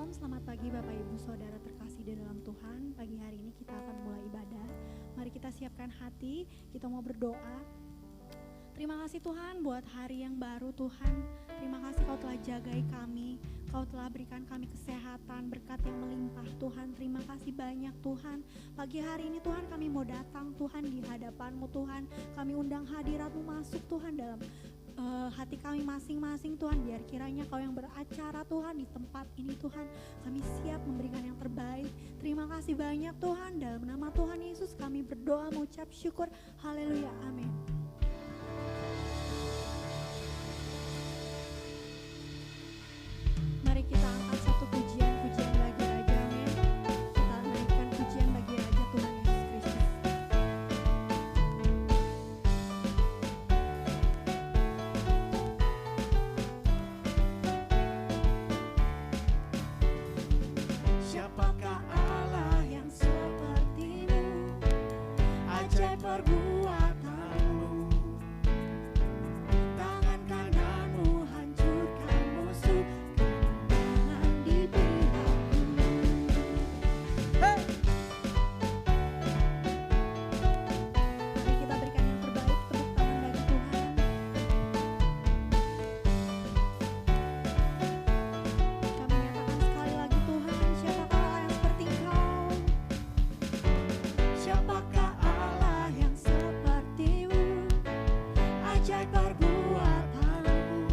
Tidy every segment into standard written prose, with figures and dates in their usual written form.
Shalom, selamat pagi Bapak Ibu Saudara terkasih di dalam Tuhan. Pagi hari ini kita akan mulai ibadah. Mari kita siapkan hati, kita mau berdoa. Terima kasih Tuhan buat hari yang baru Tuhan. Terima kasih Kau telah jagai kami, Kau telah berikan kami kesehatan, berkat yang melimpah Tuhan. Terima kasih banyak Tuhan. Pagi hari ini Tuhan kami mau datang Tuhan di hadapan-Mu Tuhan. Kami undang hadirat-Mu masuk Tuhan dalam hati kami masing-masing Tuhan. Biar kiranya Kau yang beracara Tuhan di tempat ini Tuhan. Kami siap memberikan yang terbaik. Terima kasih banyak Tuhan. Dalam nama Tuhan Yesus kami berdoa mengucap syukur. Haleluya, amin. Mari kita angkat satu pujian bagi Raja, amin. Kita naikkan pujian bagi Raja Tuhan Yesus Kristus. Siapakah Allah yang seperti-Mu, ajaib perbuatan-Mu, tangan kanan-Mu hancurkan musuh, kemenangan di pihak-Mu. Hey! Mari kita berikan yang terbaik, tepuk tangan bagi Tuhan. Kami nyatakan sekali lagi Tuhan, siapakah Allah yang seperti Engkau? Siapakah Allah yang seperti-Mu, ajaib perbuatan-Mu,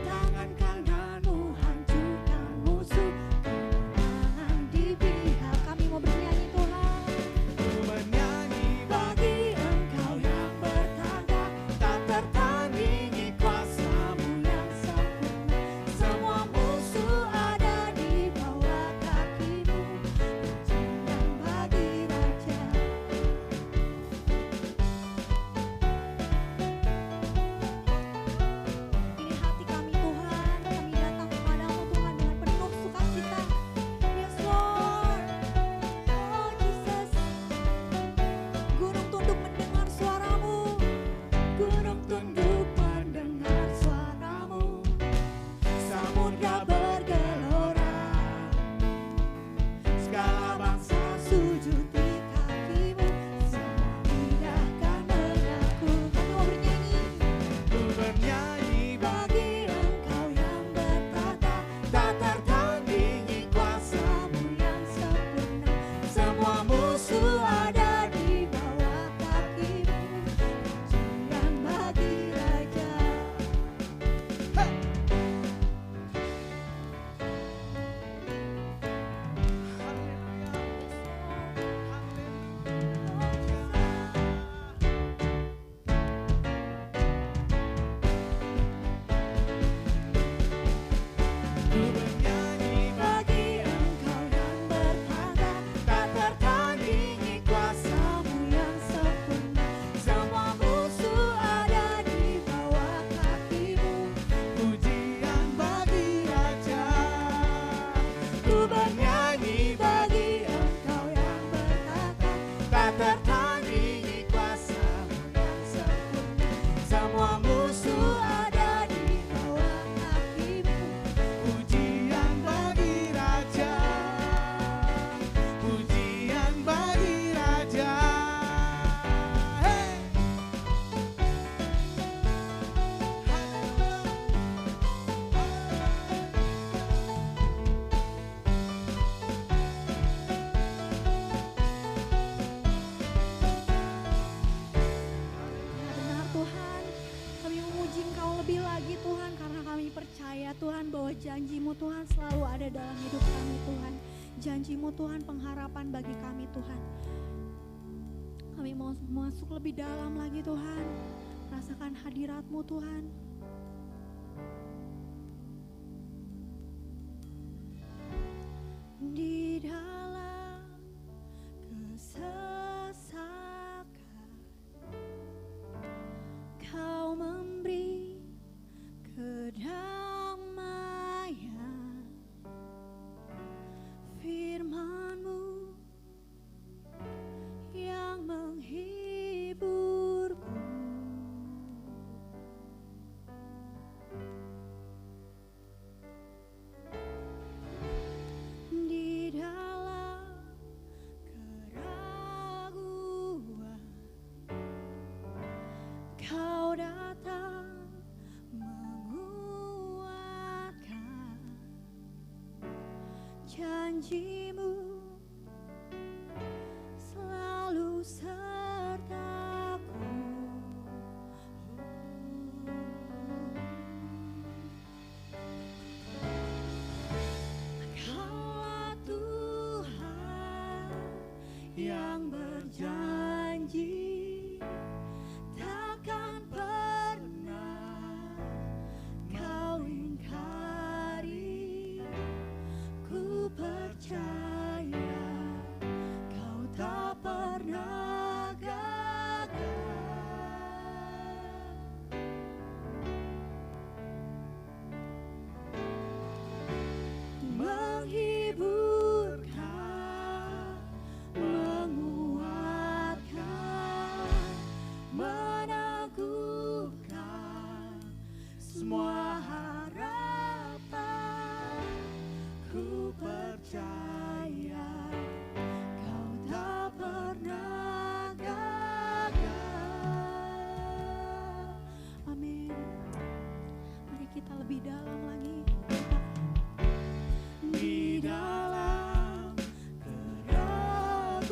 tangan kanan-Mu hancurkan musuh, kemenangan di pihak. Kami mau bernyanyi Tuhan. Ku menyanyi bagi Engkau yang bertanda, tak tertandingi kuasa-Mu yang sempurna. Semua musuh ada di bawah kaki-Mu, pujian bagi Raja. Ini hati kami Tuhan, kami datang kepadamu Tuhan dengan penuh sukacita. Yes Lord, oh Jesus. Gunung tunduk mendengar suara-Mu. Gunung tunduk mendengar suara-Mu, samudra bergelora, segala bangsa sujud di kaki-Mu, semua indahkan mengaku. Kami mau bernyanyi. Ku bernyanyi bagi Engkau yang bertata, tak tertandingi kuasa-Mu yang sempurna. Semua musuh ada di bawah kaki-Mu, pujian bagi Raja. Hey! Ku bernyanyi bagi Engkau yang bertanda, tak tertandingi kuasa-Mu yang sempurna. Semua musuh ada di bawah kaki-Mu, pujian bagi Raja. Ku bernyanyi bagi Engkau yang bertata, tak tertandingi kuasa-Mu yang sempurna. Semua musuh ada di bawah kaki-Mu, pujian bagi Raja, pujian bagi Raja. Hey! Ya benar Tuhan, kami memuji Engkau lebih lagi Tuhan, karena kami percaya Tuhan bahwa janji-Mu Tuhan selalu ada dalam hidup kami Tuhan. Janji-Mu Tuhan pengharapan bagi kami Tuhan. Kami mau masuk lebih dalam lagi Tuhan, rasakan hadirat-Mu Tuhan. Di dalam kesesakan Kau memberi kedamaian, firman-Mu yang menghiburku. janjimu selalu sertaku. Kaulah Tuhan yang berjanji takkan pernah kau ingkari. Ku percaya kau tak pernah gagal. Menghiburkan, menguatkan, meneguhkan semua harapan. Ku percaya kau tak pernah gagal. Amin. Mari kita lebih dalam lagi. Di dalam keraguan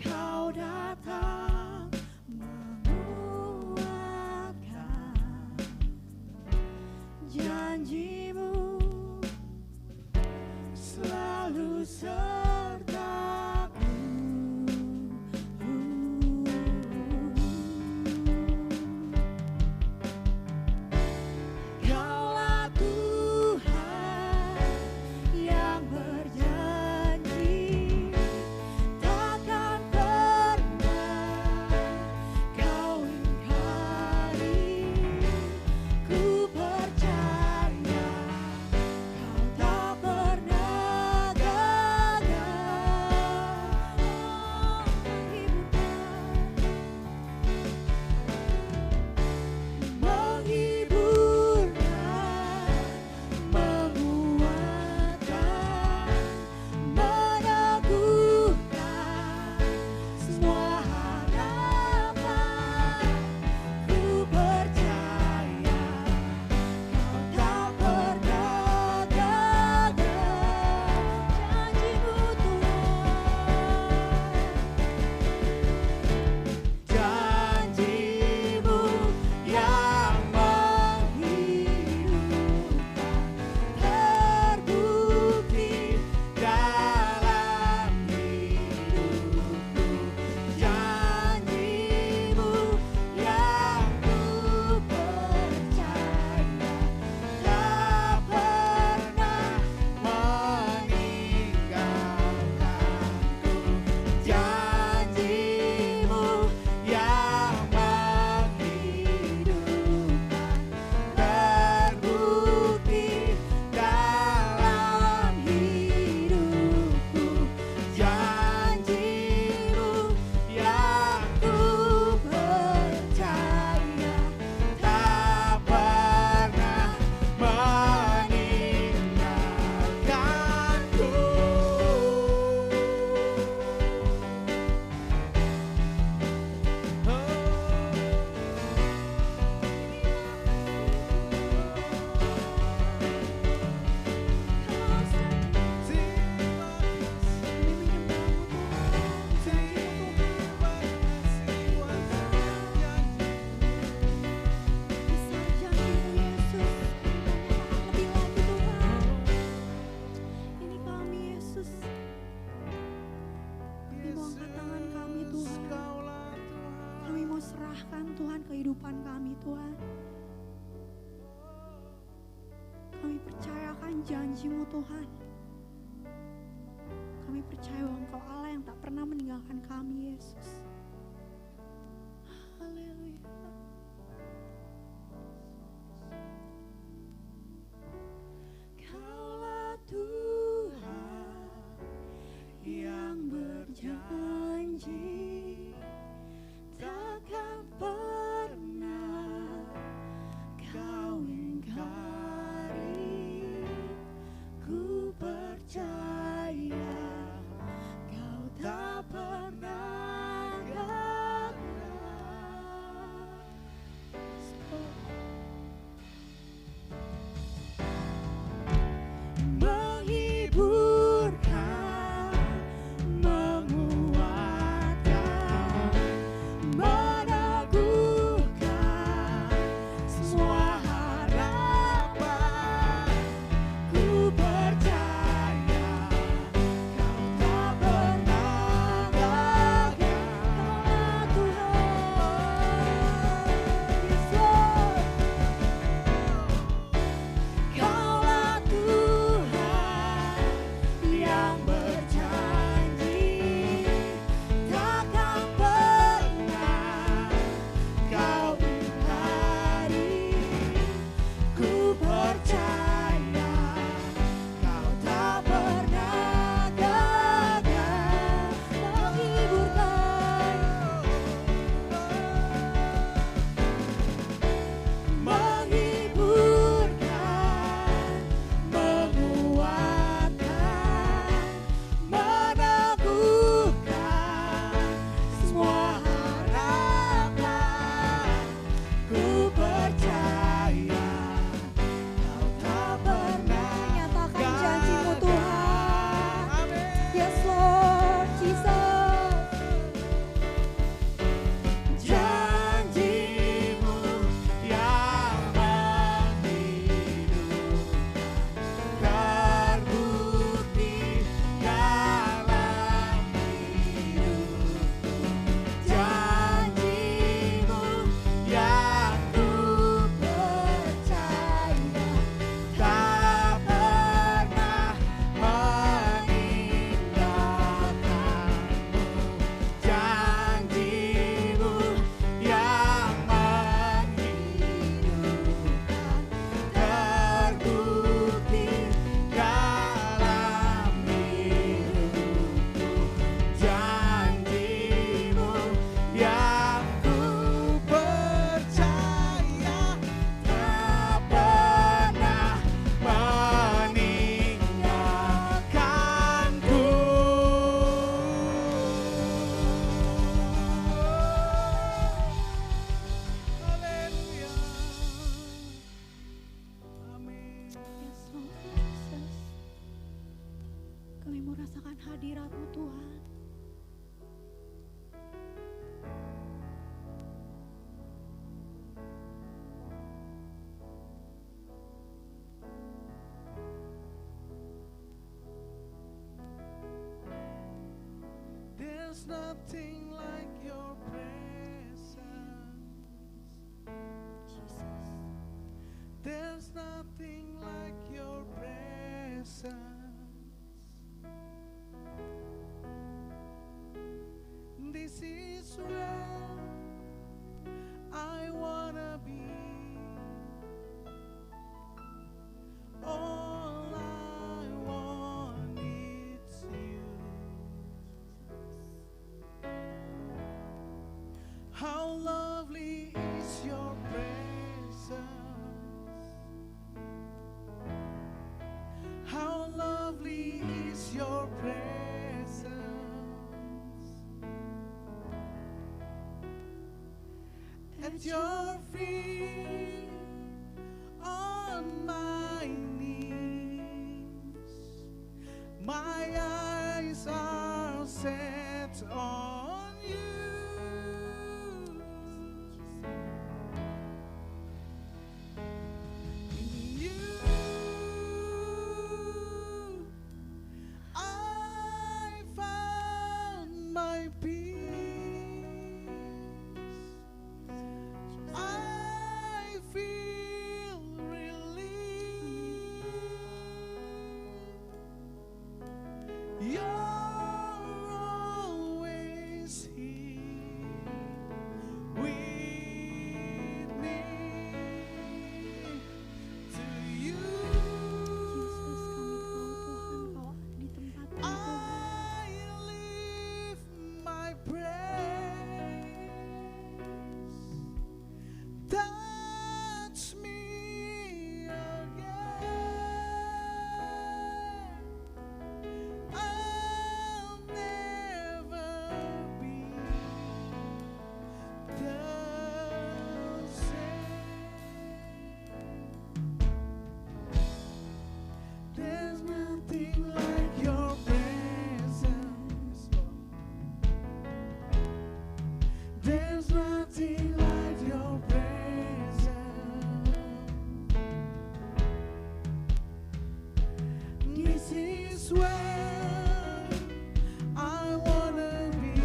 kau datang menguatkan. Janjimu selalu sertaku. Kaulah Tuhan yang berjanji takkan pernah kau ingkari. Ku percaya kau tak pernah gagal. Menghibur, menguatkan, meneguhkan semua harapan. Ku percaya kau tak pernah gagal. Janjimu Tuhan, janjimu yang menghidupkan, terbukti dalam hidupku. Janjimu yang ku percaya tak pernah meninggalkanku. Janjimu yang menghidupkan, terbukti dalam hidupku. Janjimu yang ku percaya tak pernah meninggalkanku. Kami mau serahkan Tuhan kehidupan kami Tuhan. Kami percayakan janji-Mu Tuhan. Kami percaya bahwa Engkau Allah yang tak pernah meninggalkan kami Yesus. Haleluya. Kaulah Tuhan yang berjanji takkan pernah kau ingkari. Ku percaya kau tak pernah hadirat-Mu Tuhan. There's nothing like your presence. Jesus. There's nothing like your presence. This is where I wanna be. All I want is you. How lovely is your presence. How lovely is your presence. At your feet, on my knees, my eyes are set on you. In you, I found my peace. I feel relief. You're always here with me. To you, Yesus, kami tahu Tuhan Kau ada di tempat ini Tuhan. I lift my praise. Touch me again. I'll never be the same. There's nothing like your presence, Lord. There's nothing like your presence. This is where I wanna be.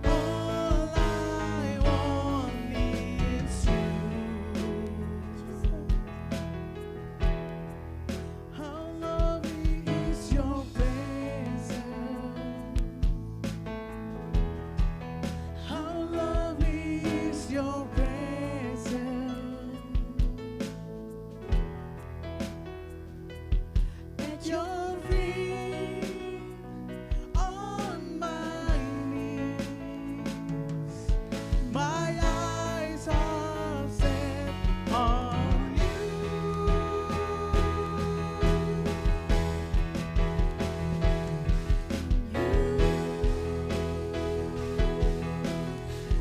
All I want is you. How lovely is your presence. How lovely is your presence. At your feet, on my knees, my eyes are set on you.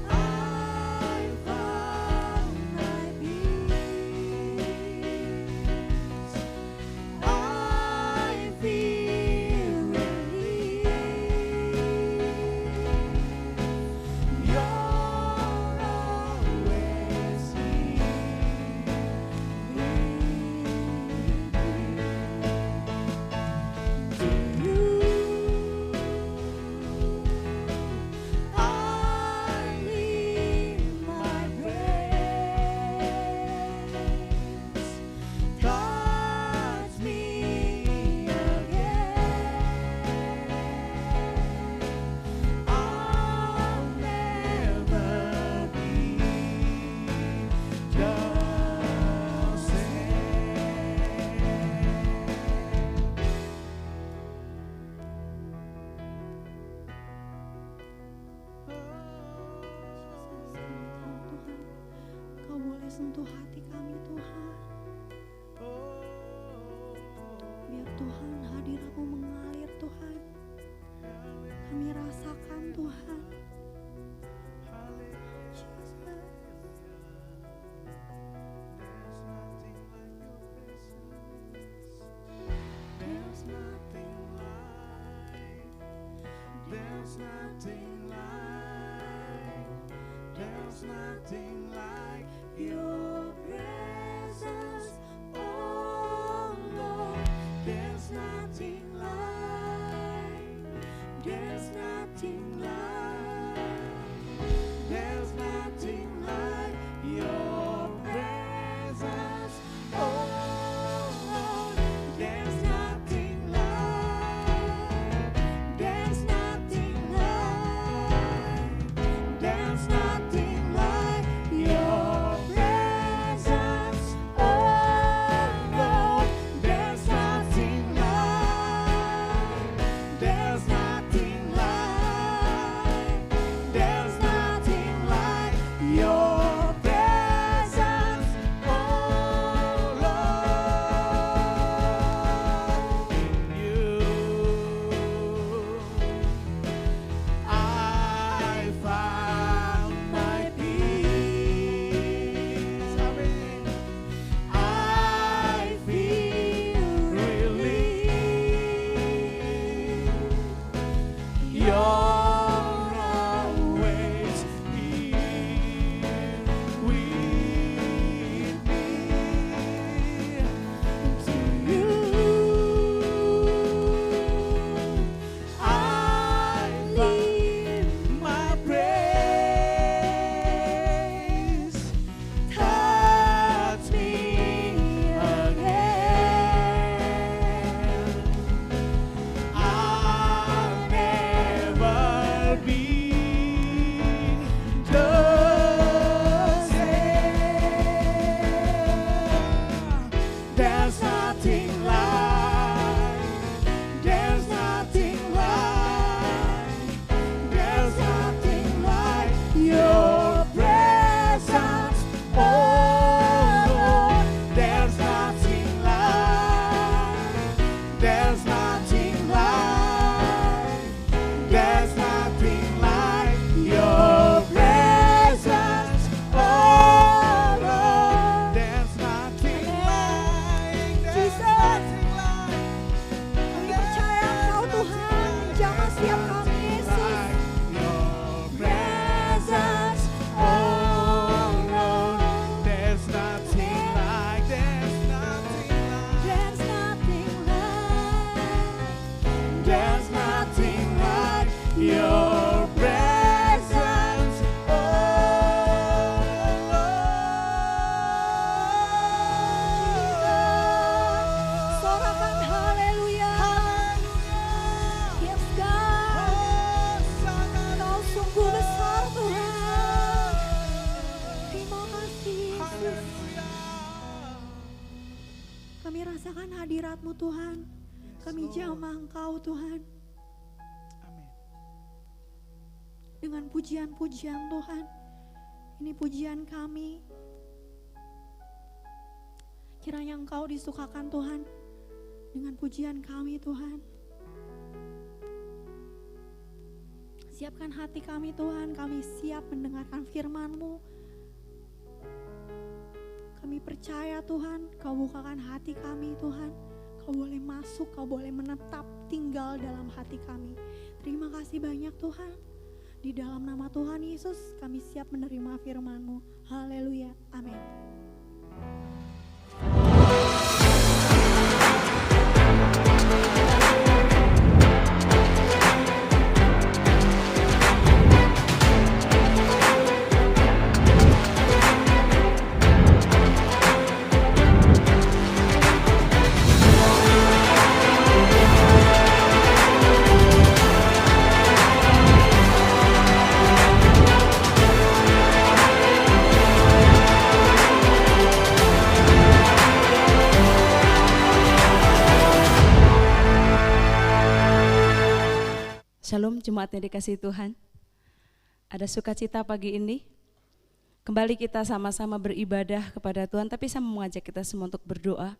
I found my peace. I feel relief. You're always here with me. To you, I leave my praise. Touch me again. I'll never be the same. Yesus, kami tahu Tuhan, Kau boleh sentuh hati kami Tuhan. Biar Tuhan hadirat-Mu mengalir Tuhan. Kami rasakan Tuhan. Jesus. There's There's nothing like your presence, oh Lord. There's nothing like, there's nothing like, there's nothing like your presence, oh Lord. There's nothing like, there's nothing like, there's nothing like your presence, oh Lord. There's nothing like, there's nothing like, there's nothing like your presence, oh Lord. In you I found my peace. Amen. I feel relief. You're always here with me. To you I lift my praise. Touch me again. I'll never be the same. There's nothing like, there's nothing like, there's nothing like your presence, oh Lord. There's nothing like, there's nothing like, there's nothing like your presence, oh Lord. There's nothing like, there's nothing like, Kami percaya Engkau Tuhan menjamah setiap kami Yesus. your presence, oh Lord. There's nothing like, there's nothing like, There's nothing like, there's nothing like your presence, oh Lord. sorakan haleluya. Yes God, Kau sungguh besar Tuhan. Terima kasih Yesus. Kami rasakan hadirat-Mu Tuhan. Kami jamah Engkau Tuhan. Amin. Dengan pujian-pujian Tuhan. Ini pujian kami. Kiranya Engkau disukakan Tuhan dengan pujian kami Tuhan. Siapkan hati kami Tuhan, kami siap mendengarkan firman-Mu. Kami percaya Tuhan, Kau bukakan hati kami Tuhan. Kau boleh masuk, Kau boleh menetap tinggal dalam hati kami. Terima kasih banyak Tuhan. Di dalam nama Tuhan Yesus kami siap menerima firman-Mu. Haleluya, amin. Shalom jemaatnya dikasihi Tuhan. Ada sukacita pagi ini. Kembali kita sama-sama beribadah kepada Tuhan, tapi saya mau mengajak kita semua untuk berdoa.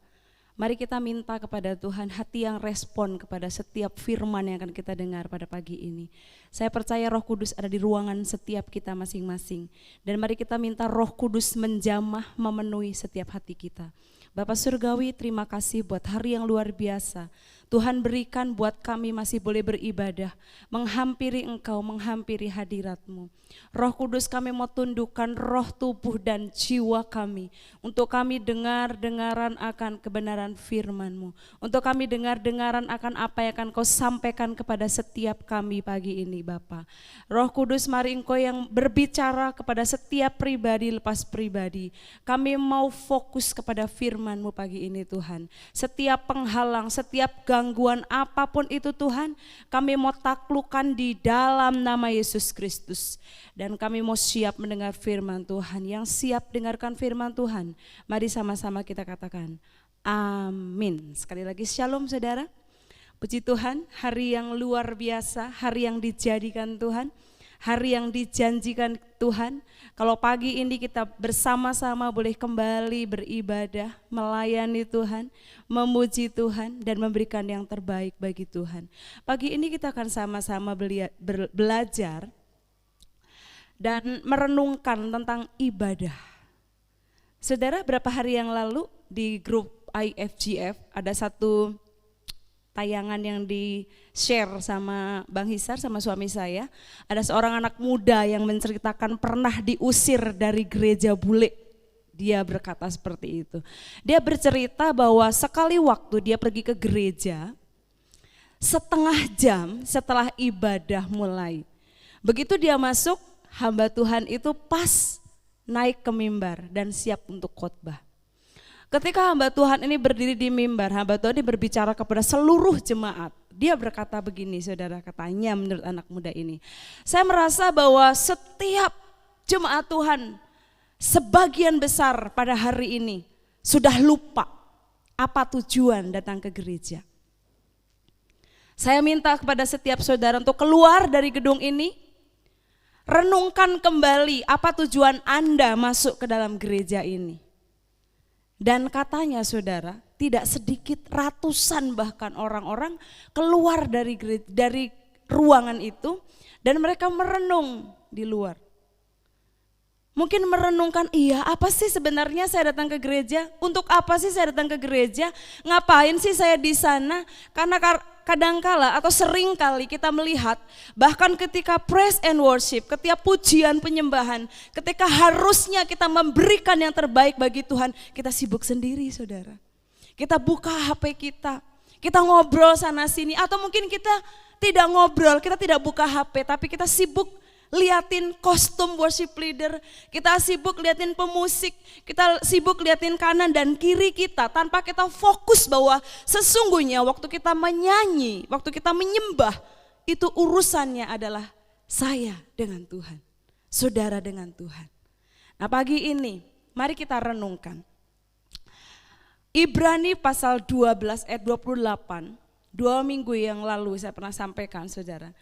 Mari kita minta kepada Tuhan hati yang respon kepada setiap firman yang akan kita dengar pada pagi ini. Saya percaya Roh Kudus ada di ruangan setiap kita masing-masing. Dan mari kita minta Roh Kudus menjamah memenuhi setiap hati kita. Bapak Surgawi, terima kasih buat hari yang luar biasa. Tuhan berikan buat kami masih boleh beribadah, menghampiri Engkau, menghampiri hadirat-Mu. Roh Kudus, kami mau tundukkan roh, tubuh dan jiwa kami untuk kami dengar-dengaran akan kebenaran firman-Mu, untuk kami dengar-dengaran akan apa yang akan Kau sampaikan kepada setiap kami pagi ini Bapa. Roh Kudus, mari Engkau yang berbicara kepada setiap pribadi lepas pribadi. Kami mau fokus kepada firman-Mu pagi ini Tuhan. Setiap penghalang, setiap gangguan apapun itu Tuhan, kami mau taklukkan di dalam nama Yesus Kristus. Dan kami mau siap mendengar firman Tuhan. Yang siap dengarkan firman Tuhan, mari sama-sama kita katakan amin. Sekali lagi shalom saudara. Puji Tuhan, hari yang luar biasa, hari yang dijadikan Tuhan, hari yang dijanjikan Tuhan. Kalau pagi ini kita bersama-sama boleh kembali beribadah, melayani Tuhan, memuji Tuhan, dan memberikan yang terbaik bagi Tuhan. Pagi ini kita akan sama-sama belajar dan merenungkan tentang ibadah. Saudara, berapa hari yang lalu di grup IFGF ada satu tayangan yang di-share sama Bang Hisar, sama suami saya. Ada seorang anak muda yang menceritakan pernah diusir dari gereja bule. Dia berkata seperti itu. Dia bercerita bahwa sekali waktu dia pergi ke gereja, setengah jam setelah ibadah mulai. Begitu dia masuk, hamba Tuhan itu pas naik ke mimbar dan siap untuk khotbah. Ketika hamba Tuhan ini berdiri di mimbar, hamba Tuhan ini berbicara kepada seluruh jemaat. Dia berkata begini, saudara, katanya menurut anak muda ini. Saya merasa bahwa setiap jemaat Tuhan sebagian besar pada hari ini sudah lupa apa tujuan datang ke gereja. Saya minta kepada setiap saudara untuk keluar dari gedung ini, renungkan kembali apa tujuan Anda masuk ke dalam gereja ini. Dan katanya saudara, tidak sedikit ratusan bahkan orang-orang keluar dari ruangan itu dan mereka merenung di luar. Mungkin merenungkan, iya apa sih sebenarnya saya datang ke gereja? Untuk apa sih saya datang ke gereja? Ngapain sih saya di sana? Karena kadangkala atau seringkali kita melihat bahkan ketika praise and worship, ketika pujian penyembahan, ketika harusnya kita memberikan yang terbaik bagi Tuhan, kita sibuk sendiri saudara. Kita buka HP kita ngobrol sana sini, atau mungkin kita tidak ngobrol, kita tidak buka HP, tapi kita sibuk liatin kostum worship leader, kita sibuk liatin pemusik, kita sibuk liatin kanan dan kiri kita tanpa kita fokus bahwa sesungguhnya waktu kita menyanyi, waktu kita menyembah, itu urusannya adalah saya dengan Tuhan, saudara dengan Tuhan. Nah pagi ini mari kita renungkan. Ibrani pasal 12 ayat 28, 2 minggu yang lalu saya pernah sampaikan saudara.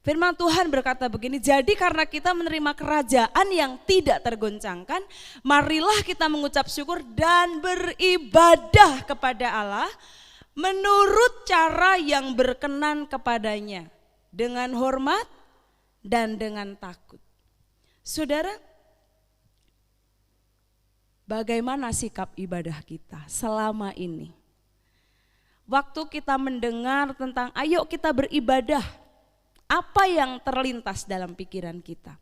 Firman Tuhan berkata begini, jadi karena kita menerima kerajaan yang tidak tergoncangkan, marilah kita mengucap syukur dan beribadah kepada Allah menurut cara yang berkenan kepadanya, dengan hormat dan dengan takut. Saudara, bagaimana sikap ibadah kita selama ini? Waktu kita mendengar tentang ayo kita beribadah, apa yang terlintas dalam pikiran kita?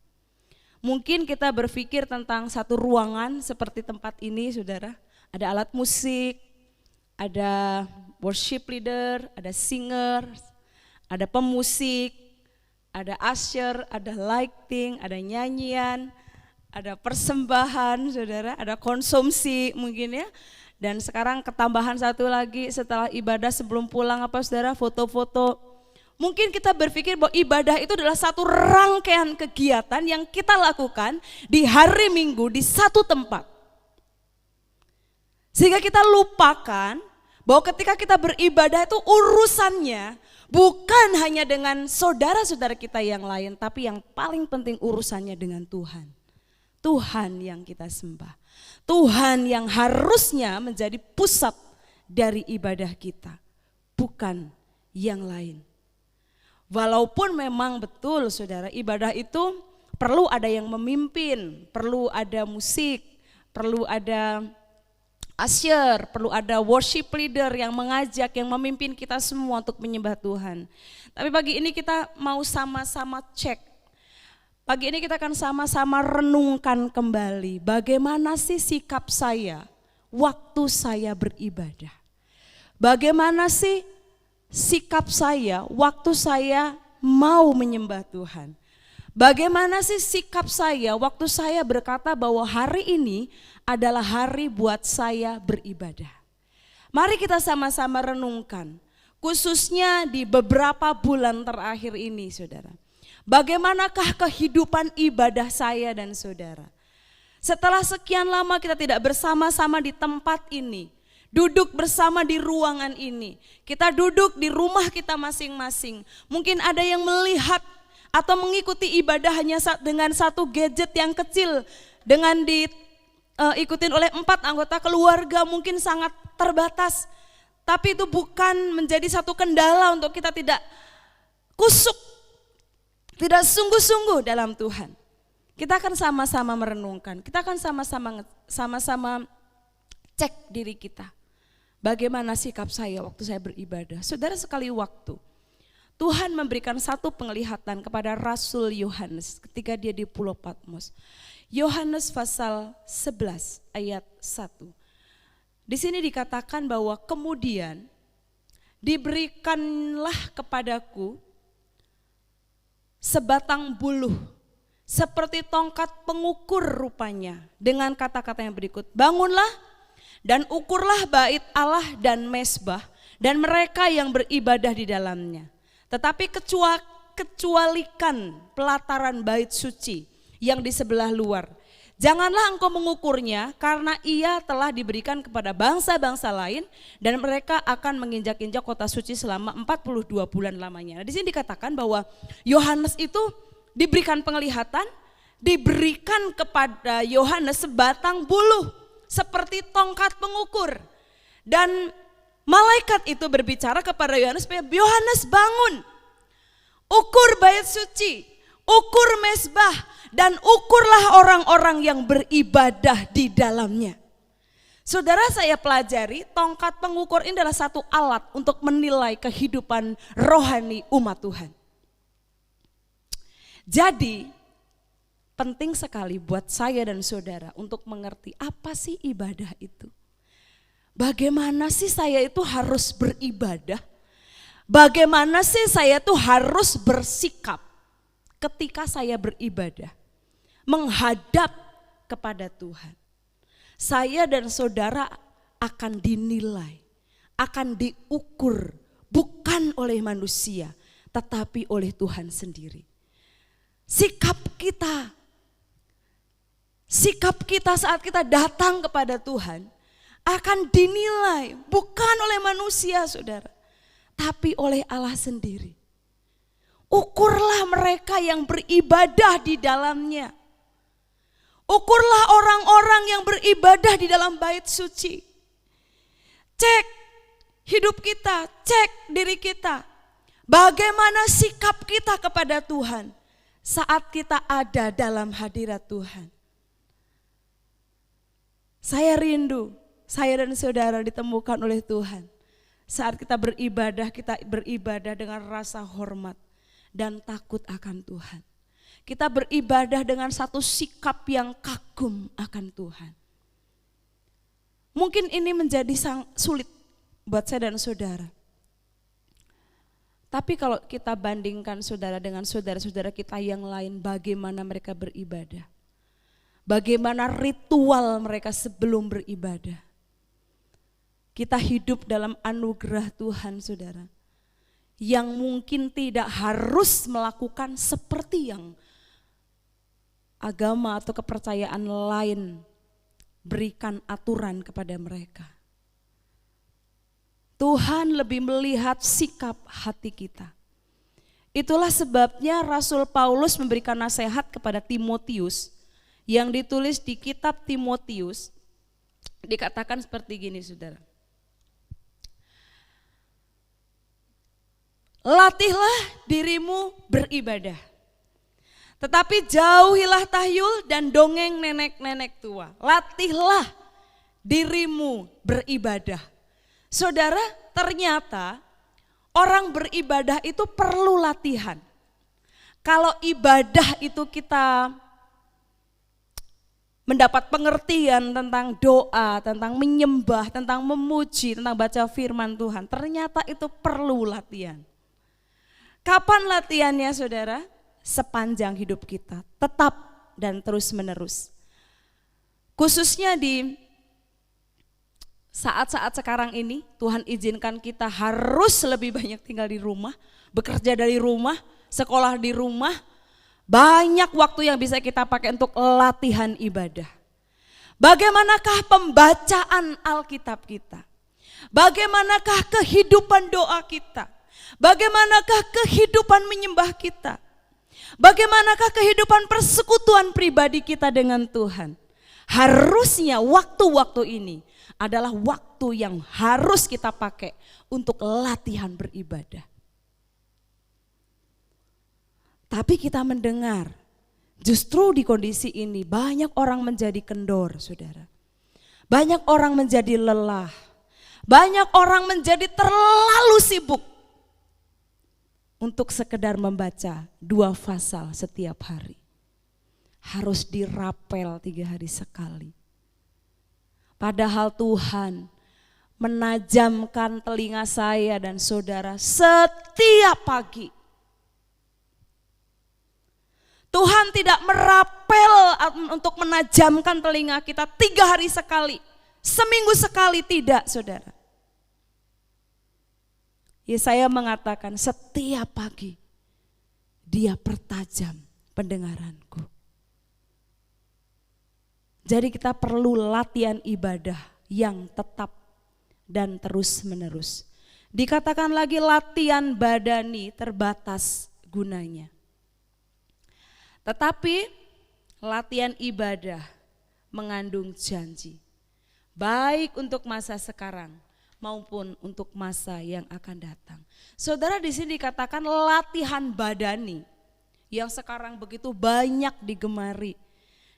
Mungkin kita berpikir tentang satu ruangan seperti tempat ini saudara. Ada alat musik, ada worship leader, ada singer, ada pemusik, ada usher, ada lighting, ada nyanyian, ada persembahan saudara, ada konsumsi mungkin ya. Dan sekarang ketambahan satu lagi setelah ibadah sebelum pulang apa saudara, foto-foto. Mungkin kita berpikir bahwa ibadah itu adalah satu rangkaian kegiatan yang kita lakukan di hari Minggu di satu tempat. Sehingga kita lupakan bahwa ketika kita beribadah itu urusannya bukan hanya dengan saudara-saudara kita yang lain, tapi yang paling penting urusannya dengan Tuhan. Tuhan yang kita sembah. Tuhan yang harusnya menjadi pusat dari ibadah kita, bukan yang lain. Walaupun memang betul saudara, ibadah itu perlu ada yang memimpin, perlu ada musik, perlu ada usher, perlu ada worship leader yang mengajak, yang memimpin kita semua untuk menyembah Tuhan. Tapi pagi ini kita mau sama-sama cek. Pagi ini kita akan sama-sama renungkan kembali bagaimana sih sikap saya waktu saya beribadah. Bagaimana sih sikap saya waktu saya mau menyembah Tuhan. Bagaimana sih sikap saya waktu saya berkata bahwa hari ini adalah hari buat saya beribadah. Mari kita sama-sama renungkan, khususnya di beberapa bulan terakhir ini saudara. Bagaimanakah kehidupan ibadah saya dan saudara? Setelah sekian lama kita tidak bersama-sama di tempat ini, duduk bersama di ruangan ini, kita duduk di rumah kita masing-masing. Mungkin ada yang melihat atau mengikuti ibadah hanya dengan satu gadget yang kecil, dengan diikutin oleh 4 anggota keluarga, mungkin sangat terbatas. Tapi itu bukan menjadi satu kendala untuk kita tidak kusuk, tidak sungguh-sungguh dalam Tuhan. Kita akan sama-sama merenungkan, kita akan sama-sama cek diri kita. Bagaimana sikap saya waktu saya beribadah. Saudara, sekali waktu Tuhan memberikan satu penglihatan kepada Rasul Yohanes ketika dia di Pulau Patmos. Yohanes pasal 11 ayat 1. Di sini dikatakan bahwa kemudian diberikanlah kepadaku sebatang buluh seperti tongkat pengukur rupanya, dengan kata-kata yang berikut. Bangunlah dan ukurlah bait Allah dan mezbah dan mereka yang beribadah di dalamnya. Tetapi kecualikan pelataran bait suci yang di sebelah luar. Janganlah engkau mengukurnya karena ia telah diberikan kepada bangsa-bangsa lain dan mereka akan menginjak-injak kota suci selama 42 bulan lamanya. Nah, di sini dikatakan bahwa Yohanes itu diberikan penglihatan, diberikan kepada Yohanes sebatang buluh seperti tongkat pengukur. Dan malaikat itu berbicara kepada Yohanes, Yohanes bangun, ukur bait suci, ukur mezbah, dan ukurlah orang-orang yang beribadah di dalamnya. Saudara, saya pelajari tongkat pengukur ini adalah satu alat untuk menilai kehidupan rohani umat Tuhan. Jadi penting sekali buat saya dan saudara untuk mengerti apa sih ibadah itu. Bagaimana sih saya itu harus beribadah? Bagaimana sih saya itu harus bersikap ketika saya beribadah? Menghadap kepada Tuhan. Saya dan saudara akan dinilai, akan diukur bukan oleh manusia tetapi oleh Tuhan sendiri. Sikap kita saat kita datang kepada Tuhan akan dinilai bukan oleh manusia saudara, tapi oleh Allah sendiri. Ukurlah mereka yang beribadah di dalamnya. Ukurlah orang-orang yang beribadah di dalam bait suci. Cek hidup kita, cek diri kita. Bagaimana sikap kita kepada Tuhan saat kita ada dalam hadirat Tuhan. Saya rindu, saya dan saudara ditemukan oleh Tuhan. Saat kita beribadah dengan rasa hormat dan takut akan Tuhan. Kita beribadah dengan satu sikap yang kagum akan Tuhan. Mungkin ini menjadi sulit buat saya dan saudara. Tapi kalau kita bandingkan saudara dengan saudara-saudara kita yang lain, bagaimana mereka beribadah. Bagaimana ritual mereka sebelum beribadah. Kita hidup dalam anugerah Tuhan saudara. Yang mungkin tidak harus melakukan seperti yang agama atau kepercayaan lain berikan aturan kepada mereka. Tuhan lebih melihat sikap hati kita. Itulah sebabnya Rasul Paulus memberikan nasihat kepada Timotius yang ditulis di kitab Timotius. Dikatakan seperti gini saudara. Latihlah dirimu beribadah. Tetapi jauhilah tahyul dan dongeng nenek-nenek tua. Latihlah dirimu beribadah. Saudara, ternyata orang beribadah itu perlu latihan. Kalau ibadah itu kita mendapat pengertian tentang doa, tentang menyembah, tentang memuji, tentang baca firman Tuhan, ternyata itu perlu latihan. Kapan latihannya saudara? Sepanjang hidup kita, tetap dan terus menerus. Khususnya di saat-saat sekarang ini, Tuhan izinkan kita harus lebih banyak tinggal di rumah, bekerja dari rumah, sekolah di rumah. Banyak waktu yang bisa kita pakai untuk latihan ibadah. Bagaimanakah pembacaan Alkitab kita? Bagaimanakah kehidupan doa kita? Bagaimanakah kehidupan menyembah kita? Bagaimanakah kehidupan persekutuan pribadi kita dengan Tuhan? Harusnya waktu-waktu ini adalah waktu yang harus kita pakai untuk latihan beribadah. Tapi kita mendengar justru di kondisi ini banyak orang menjadi kendor, saudara. Banyak orang menjadi lelah. Banyak orang menjadi terlalu sibuk untuk sekedar membaca 2 pasal setiap hari. Harus dirapel 3 hari sekali. Padahal Tuhan menajamkan telinga saya dan saudara setiap pagi. Tuhan tidak merapel untuk menajamkan telinga kita 3 hari sekali, seminggu sekali, tidak saudara. Yesaya mengatakan setiap pagi dia pertajam pendengaranku. Jadi kita perlu latihan ibadah yang tetap dan terus menerus. Dikatakan lagi latihan badani terbatas gunanya. Tetapi latihan ibadah mengandung janji, baik untuk masa sekarang maupun untuk masa yang akan datang. Saudara, di sini dikatakan latihan badani yang sekarang begitu banyak digemari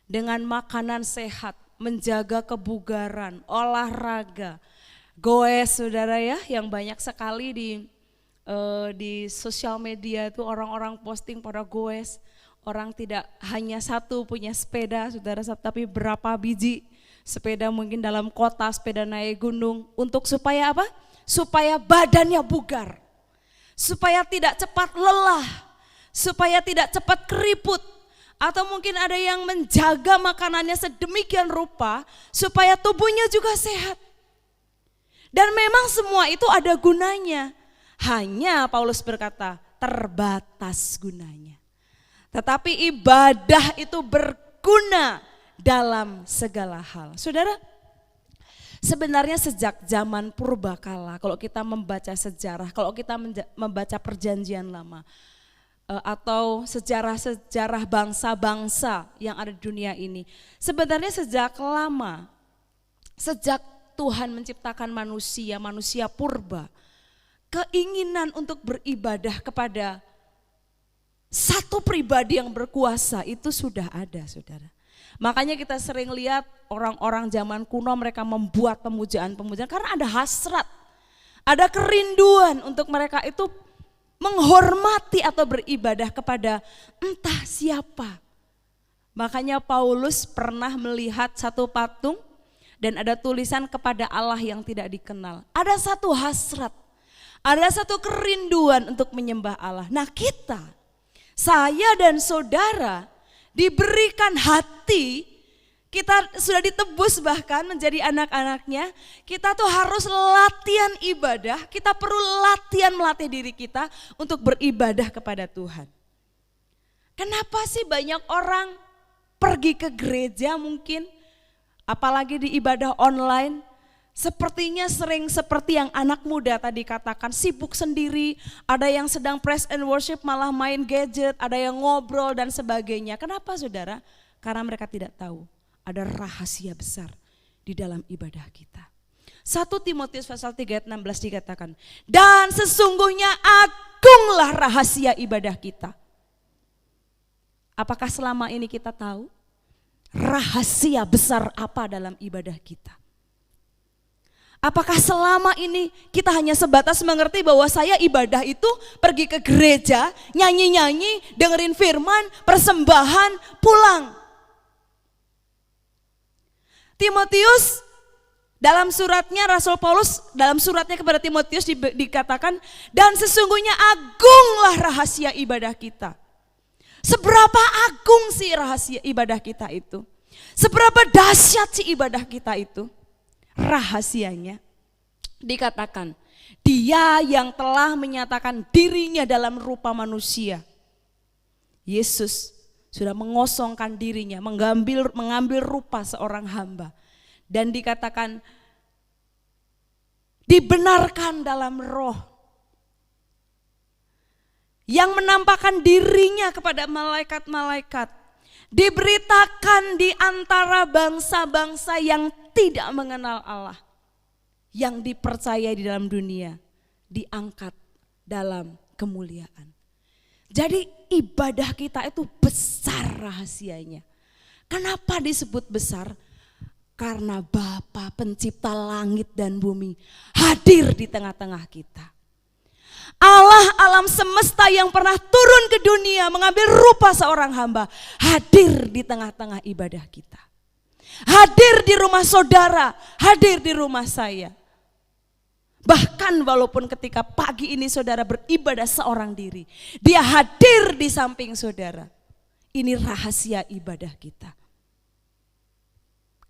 dengan makanan sehat, menjaga kebugaran, olahraga, goes saudara ya, yang banyak sekali di sosial media itu orang-orang posting pada goes. Orang tidak hanya satu punya sepeda saudara, tapi berapa biji sepeda mungkin dalam kota, sepeda naik gunung. Untuk supaya apa? Supaya badannya bugar, supaya tidak cepat lelah, supaya tidak cepat keriput. Atau mungkin ada yang menjaga makanannya sedemikian rupa supaya tubuhnya juga sehat. Dan memang semua itu ada gunanya. Hanya Paulus berkata terbatas gunanya. Tetapi ibadah itu berguna dalam segala hal. Saudara, sebenarnya sejak zaman purbakala, kalau kita membaca sejarah, kalau kita membaca perjanjian lama, atau sejarah-sejarah bangsa-bangsa yang ada di dunia ini, sebenarnya sejak lama, sejak Tuhan menciptakan manusia, manusia purba, keinginan untuk beribadah kepada satu pribadi yang berkuasa itu sudah ada, saudara. Makanya kita sering lihat orang-orang zaman kuno mereka membuat pemujaan-pemujaan karena ada hasrat, ada kerinduan untuk mereka itu menghormati atau beribadah kepada entah siapa. Makanya Paulus pernah melihat satu patung dan ada tulisan kepada Allah yang tidak dikenal. Ada satu hasrat, ada satu kerinduan untuk menyembah Allah. Nah kita, saya dan saudara diberikan hati, kita sudah ditebus bahkan menjadi anak-anaknya. Kita tuh harus latihan ibadah, kita perlu latihan melatih diri kita untuk beribadah kepada Tuhan. Kenapa sih banyak orang pergi ke gereja mungkin, apalagi di ibadah online, sepertinya sering seperti yang anak muda tadi katakan, sibuk sendiri, ada yang sedang praise and worship malah main gadget, ada yang ngobrol dan sebagainya. Kenapa saudara? Karena mereka tidak tahu ada rahasia besar di dalam ibadah kita. 1 Timotius pasal 3 ayat 16 dikatakan, dan sesungguhnya agunglah rahasia ibadah kita. Apakah selama ini kita tahu rahasia besar apa dalam ibadah kita? Apakah selama ini kita hanya sebatas mengerti bahwa saya ibadah itu pergi ke gereja, nyanyi-nyanyi, dengerin firman, persembahan, pulang. Timotius dalam suratnya, Rasul Paulus dalam suratnya kepada Timotius dikatakan, dan sesungguhnya agunglah rahasia ibadah kita. Seberapa agung sih rahasia ibadah kita itu? Seberapa dahsyat sih ibadah kita itu? Rahasianya dikatakan, dia yang telah menyatakan dirinya dalam rupa manusia. Yesus sudah mengosongkan dirinya, mengambil rupa seorang hamba. Dan dikatakan dibenarkan dalam roh. Yang menampakkan dirinya kepada malaikat-malaikat. Diberitakan di antara bangsa-bangsa yang tidak mengenal Allah. Yang dipercaya di dalam dunia, diangkat dalam kemuliaan. Jadi ibadah kita itu besar rahasianya. Kenapa disebut besar? Karena Bapa pencipta langit dan bumi hadir di tengah-tengah kita. Allah alam semesta yang pernah turun ke dunia mengambil rupa seorang hamba hadir di tengah-tengah ibadah kita. Hadir di rumah saudara, hadir di rumah saya. Bahkan walaupun ketika pagi ini saudara beribadah seorang diri, dia hadir di samping saudara. Ini rahasia ibadah kita.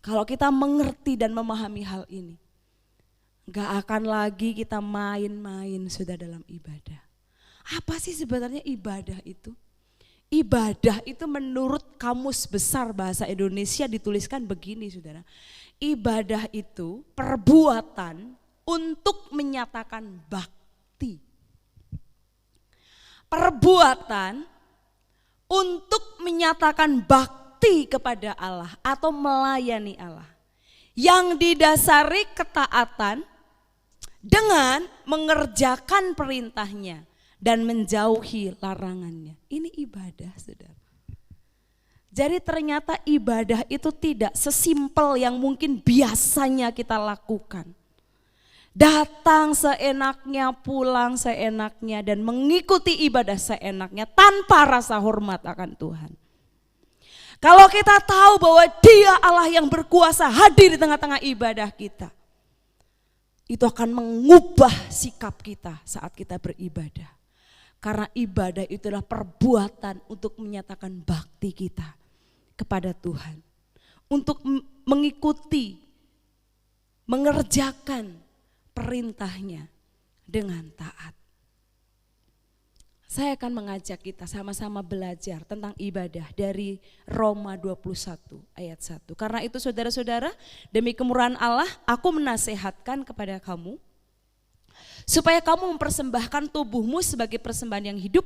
Kalau kita mengerti dan memahami hal ini, gak akan lagi kita main-main sudah dalam ibadah. Apa sih sebenarnya ibadah itu? Ibadah itu menurut Kamus Besar Bahasa Indonesia dituliskan begini saudara. Ibadah itu perbuatan untuk menyatakan bakti. Perbuatan untuk menyatakan bakti kepada Allah atau melayani Allah. Yang didasari ketaatan dengan mengerjakan perintahnya dan menjauhi larangannya. Ini ibadah saudara. Jadi ternyata ibadah itu tidak sesimpel yang mungkin biasanya kita lakukan. Datang seenaknya, pulang seenaknya dan mengikuti ibadah seenaknya tanpa rasa hormat akan Tuhan. Kalau kita tahu bahwa Dia Allah yang berkuasa hadir di tengah-tengah ibadah kita, itu akan mengubah sikap kita saat kita beribadah. Karena ibadah itulah perbuatan untuk menyatakan bakti kita kepada Tuhan. Untuk mengikuti, mengerjakan perintahnya dengan taat. Saya akan mengajak kita sama-sama belajar tentang ibadah dari Roma 21 ayat 1. Karena itu saudara-saudara, demi kemurahan Allah aku menasehatkan kepada kamu supaya kamu mempersembahkan tubuhmu sebagai persembahan yang hidup,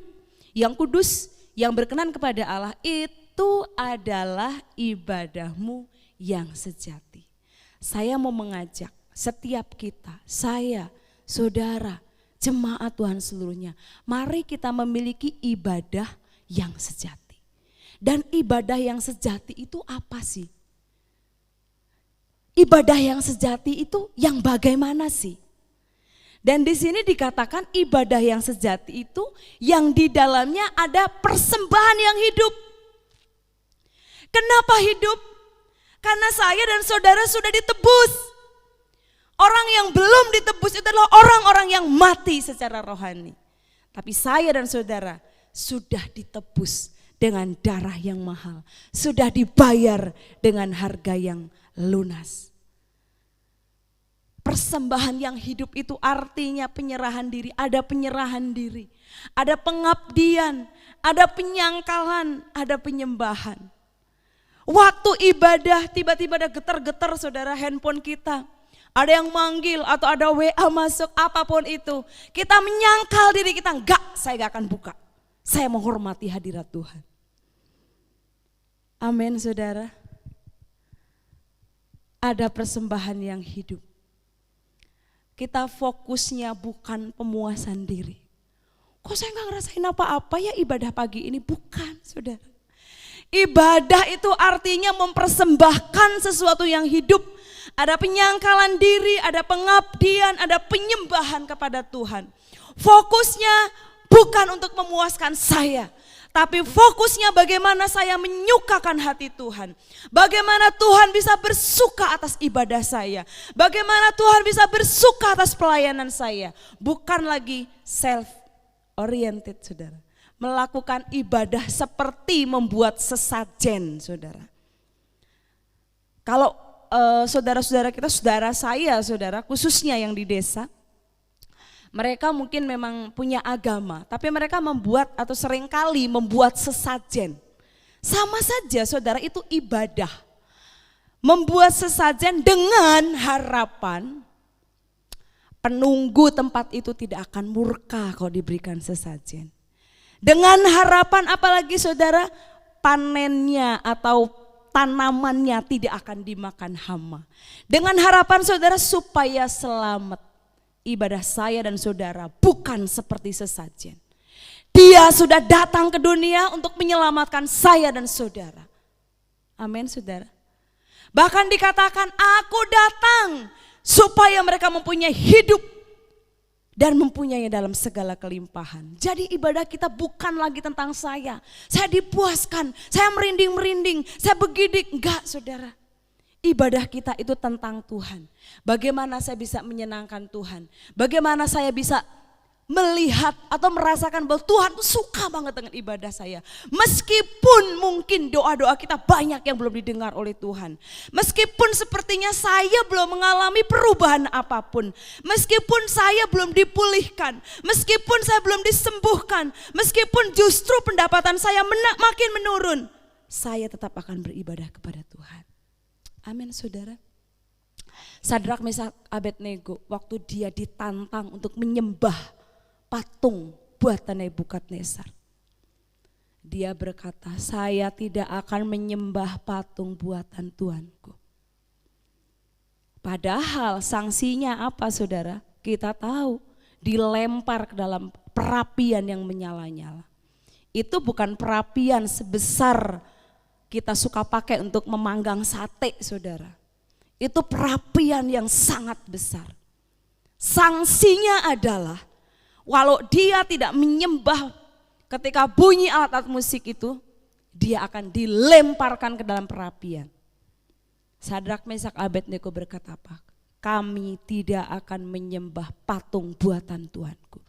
yang kudus, yang berkenan kepada Allah. Itu adalah ibadahmu yang sejati. Saya mau mengajak setiap kita, saya, saudara, jemaat Tuhan seluruhnya, mari kita memiliki ibadah yang sejati. Dan ibadah yang sejati itu apa sih? Ibadah yang sejati itu yang bagaimana sih? Dan di sini dikatakan ibadah yang sejati itu yang di dalamnya ada persembahan yang hidup. Kenapa hidup? Karena saya dan saudara sudah ditebus. Orang yang belum ditebus itu adalah orang-orang yang mati secara rohani. Tapi saya dan saudara sudah ditebus dengan darah yang mahal. Sudah dibayar dengan harga yang lunas. Persembahan yang hidup itu artinya penyerahan diri. Ada penyerahan diri, ada pengabdian, ada penyangkalan, ada penyembahan. Waktu ibadah tiba-tiba ada getar-getar saudara handphone kita. Ada yang manggil atau ada WA masuk, apapun itu. Kita menyangkal diri kita, enggak, saya enggak akan buka. Saya menghormati hadirat Tuhan. Amin saudara. Ada persembahan yang hidup. Kita fokusnya bukan pemuasan diri. Kok saya enggak ngerasain apa-apa ya ibadah pagi ini? Bukan saudara. Ibadah itu artinya mempersembahkan sesuatu yang hidup. Ada penyangkalan diri, ada pengabdian, ada penyembahan kepada Tuhan. Fokusnya bukan untuk memuaskan saya, tapi fokusnya bagaimana saya menyukakan hati Tuhan. Bagaimana Tuhan bisa bersuka atas ibadah saya. Bagaimana Tuhan bisa bersuka atas pelayanan saya. Bukan lagi self-oriented, saudara. Melakukan ibadah seperti membuat sesajen, saudara. Kalau saudara-saudara kita, saudara saya, saudara, khususnya yang di desa, mereka mungkin memang punya agama, tapi mereka membuat atau seringkali membuat sesajen. Sama saja, saudara, itu ibadah. Membuat sesajen dengan harapan penunggu tempat itu tidak akan murka kalau diberikan sesajen. Dengan harapan apalagi, saudara, panennya atau tanamannya tidak akan dimakan hama. Dengan harapan, saudara, supaya selamat. Ibadah saya dan saudara bukan seperti sesajen. Dia sudah datang ke dunia untuk menyelamatkan saya dan saudara. Amin, saudara. Bahkan dikatakan, aku datang supaya mereka mempunyai hidup dan mempunyainya dalam segala kelimpahan. Jadi ibadah kita bukan lagi tentang saya. Saya dipuaskan, saya merinding-merinding, saya begidik. Enggak, saudara. Ibadah kita itu tentang Tuhan. Bagaimana saya bisa menyenangkan Tuhan. Bagaimana saya bisa melihat atau merasakan bahwa Tuhan suka banget dengan ibadah saya. Meskipun mungkin doa-doa kita banyak yang belum didengar oleh Tuhan. Meskipun sepertinya saya belum mengalami perubahan apapun. Meskipun saya belum dipulihkan. Meskipun saya belum disembuhkan. Meskipun justru pendapatan saya makin menurun. Saya tetap akan beribadah kepada Tuhan. Amin, saudara. Sadrak, Mesak, Abednego waktu dia ditantang untuk menyembah patung buatan Nebukadnezar. Dia berkata, saya tidak akan menyembah patung buatan Tuanku. Padahal sanksinya apa, saudara? Kita tahu, dilempar ke dalam perapian yang menyala-nyala. Itu bukan perapian sebesar kita suka pakai untuk memanggang sate, saudara. Itu perapian yang sangat besar. Sanksinya adalah walau dia tidak menyembah ketika bunyi alat-alat musik itu, dia akan dilemparkan ke dalam perapian. Sadrak, Mesak, Abednego berkata apa? Kami tidak akan menyembah patung buatan Tuanku.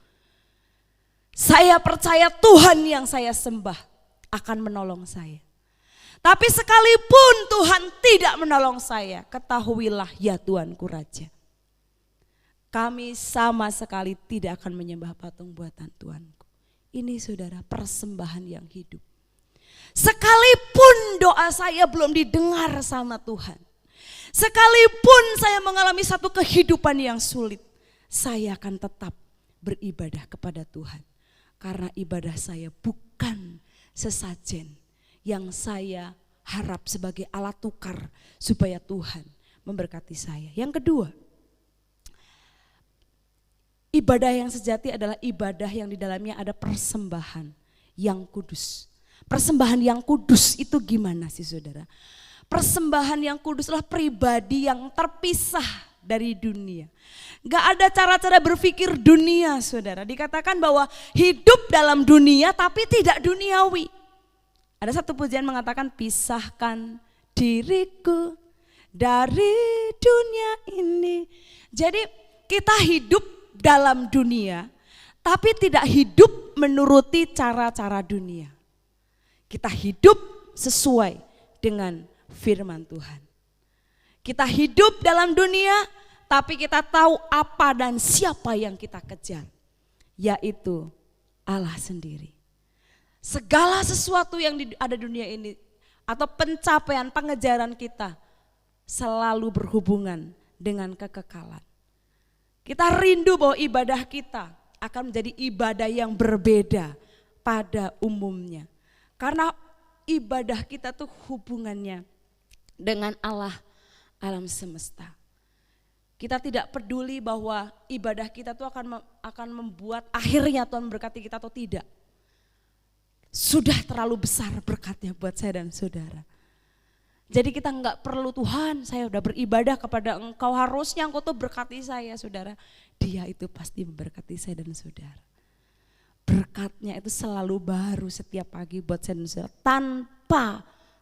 Saya percaya Tuhan yang saya sembah akan menolong saya. Tapi sekalipun Tuhan tidak menolong saya, ketahuilah ya Tuanku Raja. Kami sama sekali tidak akan menyembah patung buatan Tuanku. Ini, saudara, persembahan yang hidup. Sekalipun doa saya belum didengar sama Tuhan. Sekalipun saya mengalami satu kehidupan yang sulit, saya akan tetap beribadah kepada Tuhan. Karena ibadah saya bukan sesajen yang saya harap sebagai alat tukar supaya Tuhan memberkati saya. Yang kedua, ibadah yang sejati adalah ibadah yang di dalamnya ada persembahan yang kudus. Persembahan yang kudus itu gimana sih, saudara? Persembahan yang kudus adalah pribadi yang terpisah dari dunia. Gak ada cara-cara berpikir dunia, saudara. Dikatakan bahwa hidup dalam dunia tapi tidak duniawi. Ada satu pujian mengatakan, pisahkan diriku dari dunia ini. Jadi kita hidup dalam dunia tapi tidak hidup menuruti cara-cara dunia. Kita hidup sesuai dengan firman Tuhan. Kita hidup dalam dunia tapi kita tahu apa dan siapa yang kita kejar, yaitu Allah sendiri. Segala sesuatu yang ada di dunia ini atau pencapaian pengejaran kita selalu berhubungan dengan kekekalan. Kita rindu bahwa ibadah kita akan menjadi ibadah yang berbeda pada umumnya. Karena ibadah kita tuh hubungannya dengan Allah alam semesta. Kita tidak peduli bahwa ibadah kita tuh akan membuat akhirnya Tuhan memberkati kita atau tidak. Sudah terlalu besar berkatnya buat saya dan saudara. Jadi kita enggak perlu, Tuhan saya udah beribadah kepada Engkau, harusnya Engkau tuh berkati saya, saudara. Dia itu pasti memberkati saya dan saudara. Berkatnya itu selalu baru setiap pagi buat saya dan saudara, tanpa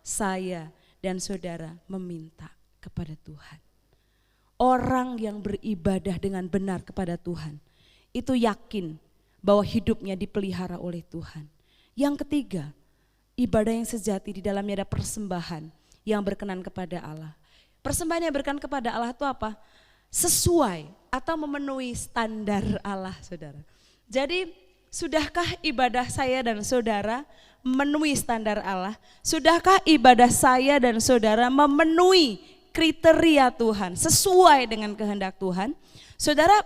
saya dan saudara meminta kepada Tuhan. Orang yang beribadah dengan benar kepada Tuhan itu yakin bahwa hidupnya dipelihara oleh Tuhan. Yang ketiga, ibadah yang sejati di dalamnya ada persembahan yang berkenan kepada Allah. Persembahan yang berkenan kepada Allah itu apa? Sesuai atau memenuhi standar Allah, saudara. Jadi sudahkah ibadah saya dan saudara memenuhi standar Allah? Sudahkah ibadah saya dan saudara memenuhi kriteria Tuhan, sesuai dengan kehendak Tuhan? Saudara,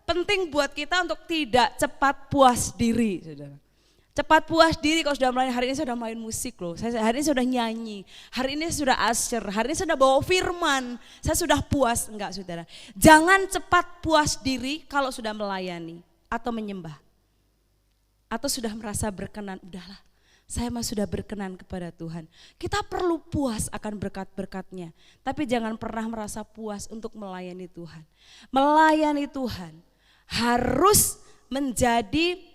penting buat kita untuk tidak cepat puas diri, saudara. Cepat puas diri kalau sudah melayani, hari ini saya sudah main musik loh, hari ini sudah nyanyi, hari ini sudah asyir, hari ini sudah bawa firman, saya sudah puas. Enggak, saudara. Jangan cepat puas diri kalau sudah melayani atau menyembah. Atau sudah merasa berkenan, udahlah saya mah sudah berkenan kepada Tuhan. Kita perlu puas akan berkat-berkatnya, tapi jangan pernah merasa puas untuk melayani Tuhan. Melayani Tuhan harus menjadi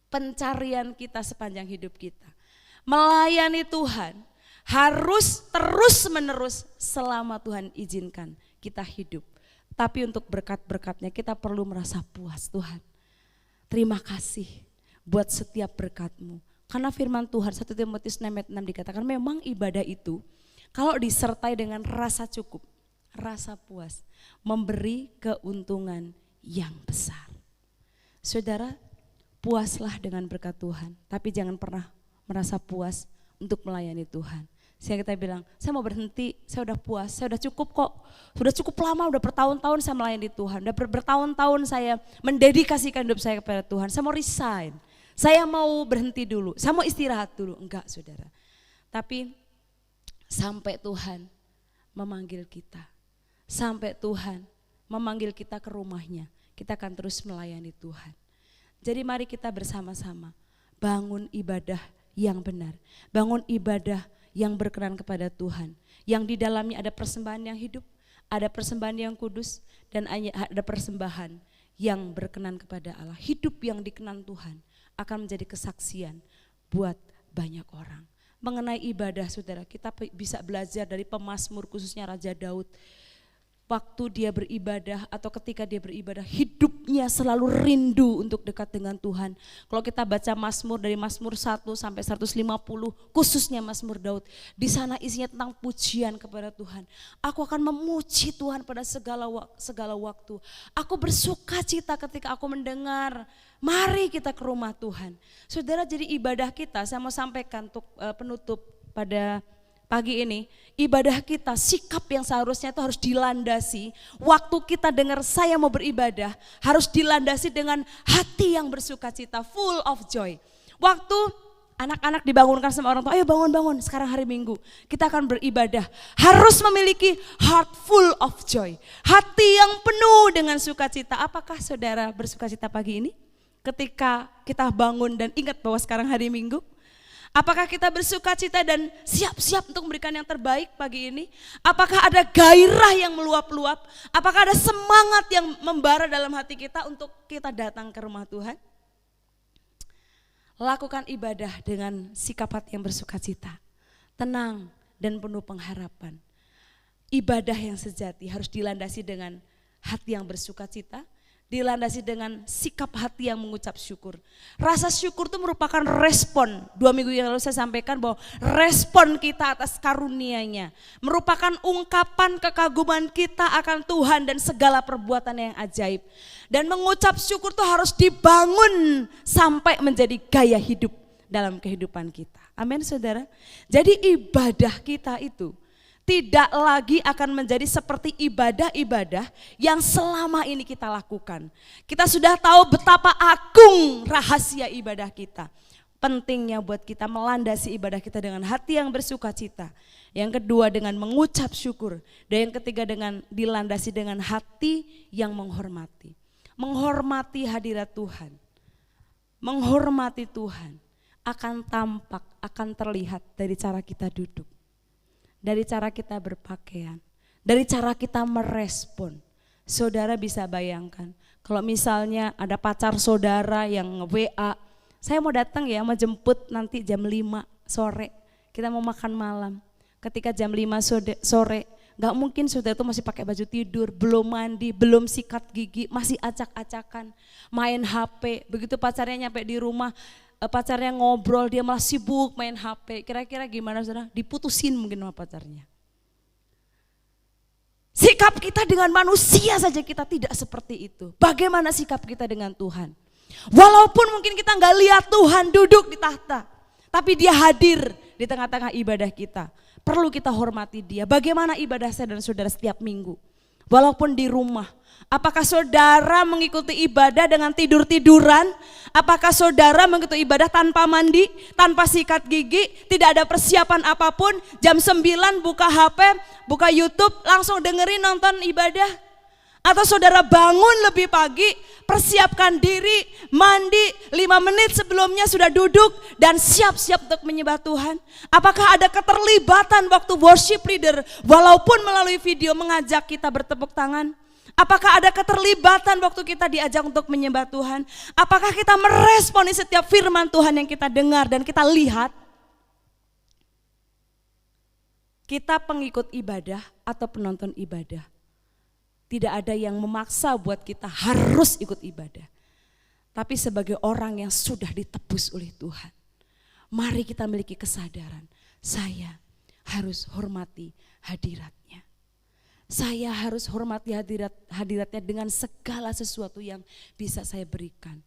pencarian kita sepanjang hidup kita. Melayani Tuhan harus terus menerus selama Tuhan izinkan kita hidup. Tapi untuk berkat-berkatnya kita perlu merasa puas. Tuhan, terima kasih buat setiap berkat-Mu. Karena firman Tuhan 1 Timotius 6:6 dikatakan memang ibadah itu kalau disertai dengan rasa cukup, rasa puas, memberi keuntungan yang besar. Saudara, puaslah dengan berkat Tuhan, tapi jangan pernah merasa puas untuk melayani Tuhan. Sehingga kita bilang, saya mau berhenti, saya udah puas, saya udah cukup kok. Sudah cukup lama, udah bertahun-tahun saya melayani Tuhan. Udah bertahun-tahun saya mendedikasikan hidup saya kepada Tuhan. Saya mau resign, saya mau berhenti dulu, saya mau istirahat dulu. Enggak, saudara. Tapi sampai Tuhan memanggil kita, sampai Tuhan memanggil kita ke rumahnya, kita akan terus melayani Tuhan. Jadi mari kita bersama-sama bangun ibadah yang benar, bangun ibadah yang berkenan kepada Tuhan, yang di dalamnya ada persembahan yang hidup, ada persembahan yang kudus, dan ada persembahan yang berkenan kepada Allah. Hidup yang dikenan Tuhan akan menjadi kesaksian buat banyak orang. Mengenai ibadah, saudara, kita bisa belajar dari pemazmur, khususnya Raja Daud. Waktu dia beribadah atau ketika dia beribadah, hidupnya selalu rindu untuk dekat dengan Tuhan. Kalau kita baca Mazmur dari Mazmur 1 sampai 150, khususnya Mazmur Daud, di sana isinya tentang pujian kepada Tuhan. Aku akan memuji Tuhan pada segala waktu. Aku bersuka cita ketika aku mendengar. Mari kita ke rumah Tuhan. Saudara, jadi ibadah kita, saya mau sampaikan untuk penutup pada pagi ini, ibadah kita, sikap yang seharusnya itu harus dilandasi. Waktu kita dengar saya mau beribadah, harus dilandasi dengan hati yang bersuka cita, full of joy. Waktu anak-anak dibangunkan sama orang tua, ayo bangun-bangun, sekarang hari Minggu, kita akan beribadah. Harus memiliki heart full of joy, hati yang penuh dengan sukacita. Apakah saudara bersuka cita pagi ini? Ketika kita bangun dan ingat bahwa sekarang hari Minggu? Apakah kita bersuka cita dan siap-siap untuk memberikan yang terbaik pagi ini? Apakah ada gairah yang meluap-luap? Apakah ada semangat yang membara dalam hati kita untuk kita datang ke rumah Tuhan? Lakukan ibadah dengan sikap hati yang bersuka cita, tenang dan penuh pengharapan. Ibadah yang sejati harus dilandasi dengan hati yang bersuka cita, dilandasi dengan sikap hati yang mengucap syukur. Rasa syukur itu merupakan respon. 2 minggu yang lalu saya sampaikan bahwa respon kita atas karunia-Nya merupakan ungkapan kekaguman kita akan Tuhan dan segala perbuatan yang ajaib. Dan mengucap syukur itu harus dibangun sampai menjadi gaya hidup dalam kehidupan kita. Amin, saudara. Jadi ibadah kita itu tidak lagi akan menjadi seperti ibadah-ibadah yang selama ini kita lakukan. Kita sudah tahu betapa agung rahasia ibadah kita. Pentingnya buat kita melandasi ibadah kita dengan hati yang bersuka cita. Yang kedua dengan mengucap syukur. Dan yang ketiga dengan dilandasi dengan hati yang menghormati. Menghormati hadirat Tuhan. Menghormati Tuhan. akan tampak, akan terlihat dari cara kita duduk, dari cara kita berpakaian, dari cara kita merespon. Saudara bisa bayangkan, kalau misalnya ada pacar saudara yang WA, saya mau datang ya, mau jemput nanti jam 5 sore, kita mau makan malam. Ketika jam 5 sore, gak mungkin saudara itu masih pakai baju tidur, belum mandi, belum sikat gigi, masih acak-acakan, main HP. Begitu pacarnya nyampe di rumah, pacarnya ngobrol, dia malah sibuk main HP. Kira-kira gimana saudara? Diputusin mungkin sama pacarnya. Sikap kita dengan manusia saja kita tidak seperti itu. Bagaimana sikap kita dengan Tuhan? Walaupun mungkin kita gak lihat Tuhan duduk di tahta, tapi dia hadir di tengah-tengah ibadah kita. Perlu kita hormati dia. Bagaimana ibadah saya dan saudara setiap minggu? Walaupun di rumah. Apakah saudara mengikuti ibadah dengan tidur-tiduran? Apakah saudara mengikuti ibadah tanpa mandi, tanpa sikat gigi, tidak ada persiapan apapun, jam 9 buka HP, buka YouTube, langsung dengerin nonton ibadah? Atau saudara bangun lebih pagi, persiapkan diri, mandi 5 menit sebelumnya sudah duduk dan siap-siap untuk menyembah Tuhan? Apakah ada keterlibatan waktu worship leader walaupun melalui video mengajak kita bertepuk tangan? Apakah ada keterlibatan waktu kita diajak untuk menyembah Tuhan? Apakah kita meresponi setiap firman Tuhan yang kita dengar dan kita lihat? Kita pengikut ibadah atau penonton ibadah? Tidak ada yang memaksa buat kita harus ikut ibadah. Tapi sebagai orang yang sudah ditebus oleh Tuhan, mari kita miliki kesadaran, saya harus hormati hadiratnya. Saya harus hormati hadiratnya dengan segala sesuatu yang bisa saya berikan.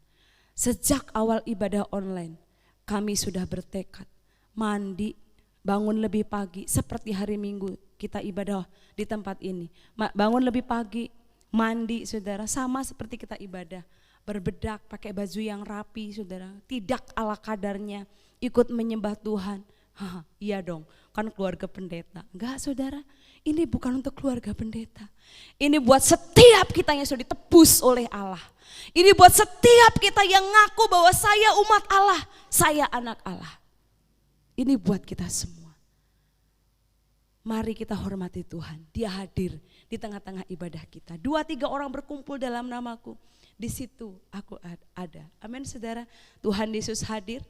Sejak awal ibadah online, kami sudah bertekad mandi, bangun lebih pagi seperti hari Minggu kita ibadah di tempat ini. Bangun lebih pagi, mandi saudara, sama seperti kita ibadah. Berbedak, pakai baju yang rapi saudara, tidak ala kadarnya, ikut menyembah Tuhan. Iya dong, kan keluarga pendeta. Enggak saudara, ini bukan untuk keluarga pendeta. Ini buat setiap kita yang sudah ditebus oleh Allah. Ini buat setiap kita yang ngaku bahwa saya umat Allah, saya anak Allah. Ini buat kita semua. Mari kita hormati Tuhan, dia hadir di tengah-tengah ibadah kita. 2-3 orang berkumpul dalam namaku, di situ aku ada. Amin saudara, Tuhan Yesus hadir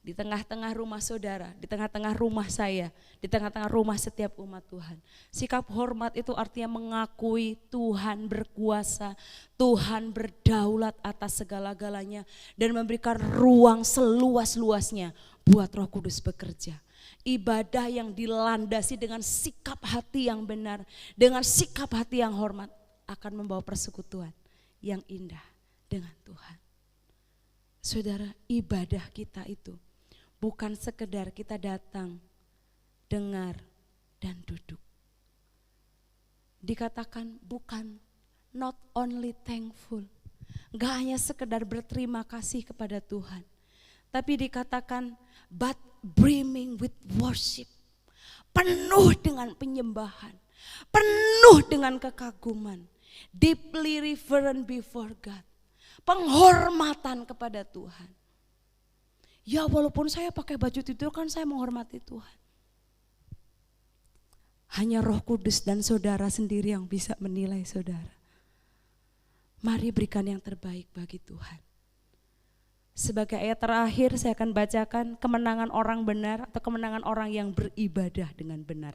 di tengah-tengah rumah saudara, di tengah-tengah rumah saya, di tengah-tengah rumah setiap umat Tuhan. Sikap hormat itu artinya mengakui Tuhan berkuasa, Tuhan berdaulat atas segala-galanya dan memberikan ruang seluas-luasnya buat Roh Kudus bekerja. Ibadah yang dilandasi dengan sikap hati yang benar, dengan sikap hati yang hormat akan membawa persekutuan yang indah dengan Tuhan. Saudara, ibadah kita itu bukan sekedar kita datang, dengar, dan duduk. Dikatakan bukan not only thankful, gak hanya sekedar berterima kasih kepada Tuhan, tapi dikatakan but brimming with worship, penuh dengan penyembahan, penuh dengan kekaguman, deeply reverent before God, penghormatan kepada Tuhan. Ya walaupun saya pakai baju tidur kan saya menghormati Tuhan. Hanya Roh Kudus dan saudara sendiri yang bisa menilai saudara. Mari berikan yang terbaik bagi Tuhan. Sebagai ayat terakhir saya akan bacakan kemenangan orang benar atau kemenangan orang yang beribadah dengan benar.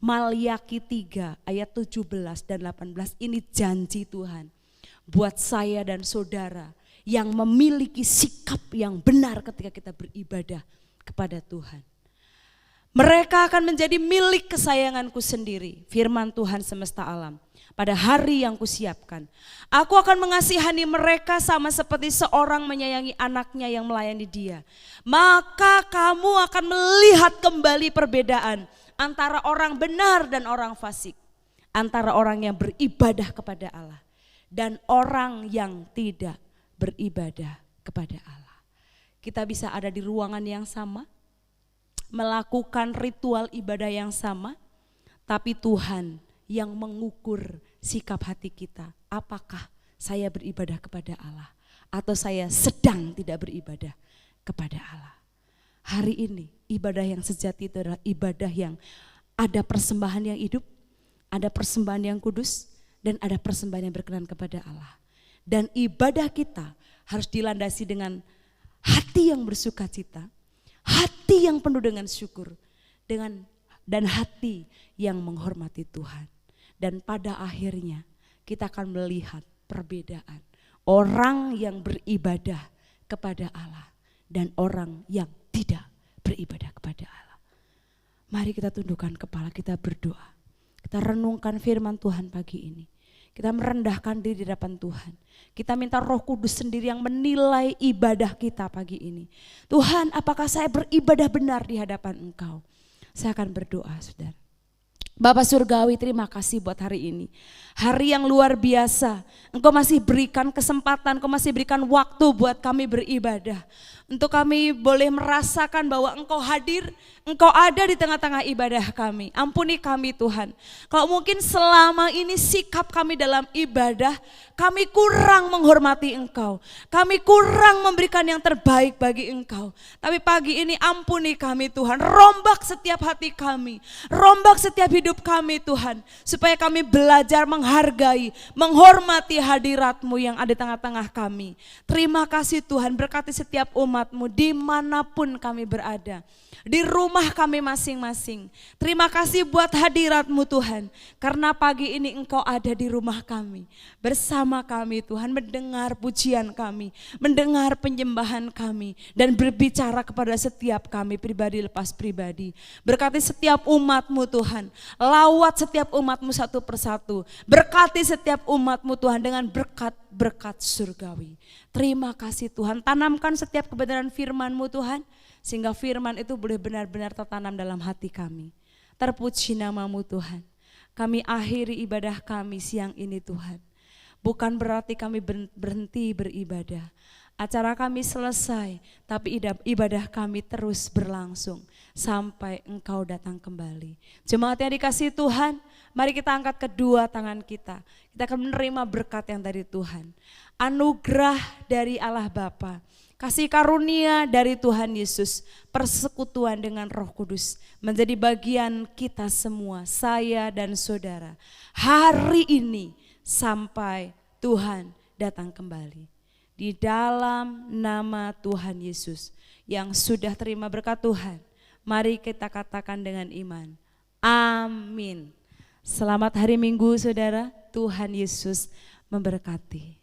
Malyaki 3 ayat 17 dan 18, ini janji Tuhan buat saya dan saudara yang memiliki sikap yang benar ketika kita beribadah kepada Tuhan. Mereka akan menjadi milik kesayanganku sendiri, firman Tuhan semesta alam. Pada hari yang kusiapkan, aku akan mengasihani mereka sama seperti seorang menyayangi anaknya yang melayani dia. Maka kamu akan melihat kembali perbedaan antara orang benar dan orang fasik, antara orang yang beribadah kepada Allah dan orang yang tidak beribadah kepada Allah. Kita bisa ada di ruangan yang sama, melakukan ritual ibadah yang sama, tapi Tuhan yang mengukur sikap hati kita. Apakah saya beribadah kepada Allah atau saya sedang tidak beribadah kepada Allah. Hari ini ibadah yang sejati itu adalah ibadah yang ada persembahan yang hidup, ada persembahan yang kudus, dan ada persembahan yang berkenan kepada Allah. Dan ibadah kita harus dilandasi dengan hati yang bersukacita, hati yang penuh dengan syukur, dan hati yang menghormati Tuhan. Dan pada akhirnya kita akan melihat perbedaan orang yang beribadah kepada Allah dan orang yang tidak beribadah kepada Allah. Mari kita tundukkan kepala, kita berdoa. Kita renungkan firman Tuhan pagi ini. Kita merendahkan diri di hadapan Tuhan. Kita minta Roh Kudus sendiri yang menilai ibadah kita pagi ini. Tuhan, apakah saya beribadah benar di hadapan Engkau? Saya akan berdoa, saudara. Bapa Surgawi, terima kasih buat hari ini. Hari yang luar biasa. Engkau masih berikan kesempatan, Engkau masih berikan waktu buat kami beribadah. Untuk kami boleh merasakan bahwa Engkau hadir, Engkau ada di tengah-tengah ibadah kami. Ampuni kami Tuhan. Kalau mungkin selama ini sikap kami dalam ibadah, kami kurang menghormati Engkau. Kami kurang memberikan yang terbaik bagi Engkau. Tapi pagi ini ampuni kami Tuhan. Rombak setiap hati kami. Rombak setiap hidup kami Tuhan. Supaya kami belajar menghargai, menghormati hadirat-Mu yang ada di tengah-tengah kami. Terima kasih Tuhan, berkati setiap umat-Mu dimanapun kami berada. Di rumah kami masing-masing. Terima kasih buat hadirat-Mu Tuhan. Karena pagi ini Engkau ada di rumah kami. Bersama kami Tuhan, mendengar pujian kami, mendengar penyembahan kami. Dan berbicara kepada setiap kami pribadi lepas pribadi. Berkati setiap umat-Mu Tuhan. Lawat setiap umat-Mu satu persatu. Berkati setiap umat-Mu Tuhan dengan berkat-berkat surgawi. Terima kasih Tuhan, tanamkan setiap kebenaran firman-Mu Tuhan. Sehingga firman itu boleh benar-benar tertanam dalam hati kami. Terpuji nama-Mu Tuhan. Kami akhiri ibadah kami siang ini Tuhan. Bukan berarti kami berhenti beribadah. Acara kami selesai, tapi ibadah kami terus berlangsung sampai Engkau datang kembali. Jemaat yang dikasihi Tuhan, mari kita angkat kedua tangan kita. Kita akan menerima berkat yang dari Tuhan. Anugerah dari Allah Bapa, kasih karunia dari Tuhan Yesus, persekutuan dengan Roh Kudus menjadi bagian kita semua, saya dan saudara, hari ini sampai Tuhan datang kembali. Di dalam nama Tuhan Yesus yang sudah terima berkat Tuhan, mari kita katakan dengan iman, amin. Selamat hari Minggu saudara, Tuhan Yesus memberkati.